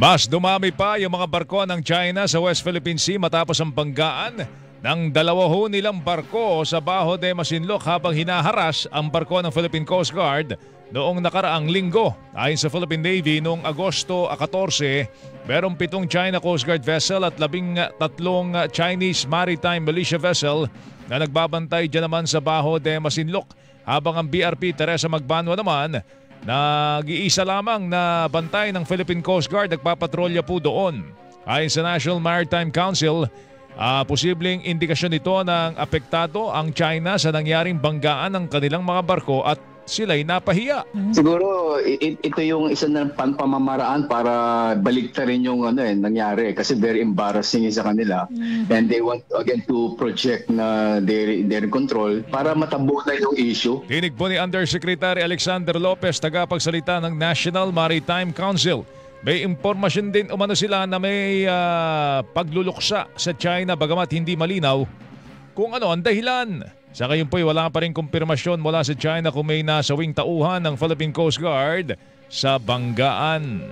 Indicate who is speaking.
Speaker 1: Mas dumami pa yung mga barko ng China sa West Philippine Sea matapos ang banggaan ng dalawa ho nilang barko sa Baho de Masinloc habang hinaharas ang barko ng Philippine Coast Guard noong nakaraang linggo. Ayon sa Philippine Navy, noong Agosto 14, merong 7 China Coast Guard vessel at 13 Chinese Maritime Militia vessel na nagbabantay dyan naman sa Baho de Masinloc, habang ang BRP Teresa Magbanwa naman nag-iisa lamang na bantay ng Philippine Coast Guard nagpapatrolya po doon. Ayon sa National Maritime Council, posibleng indikasyon ito ng apektado ang China sa nangyaring banggaan ng kanilang mga barko at sila'y napahiya.
Speaker 2: Siguro ito yung isa na pamamaraan para baliktarin yung nangyari, kasi very embarrassing sa kanila. And they want again to project na their control para matabunan yung issue.
Speaker 1: Tinig po ni Undersecretary Alexander Lopez, tagapagsalita ng National Maritime Council. May impormasyon din umano sila na may pagluluksa sa China, bagamat hindi malinaw kung ano ang dahilan. Sa ngayon po'y wala pa rin kumpirmasyon mula sa China kung may nasawing tauhan ng Philippine Coast Guard sa banggaan.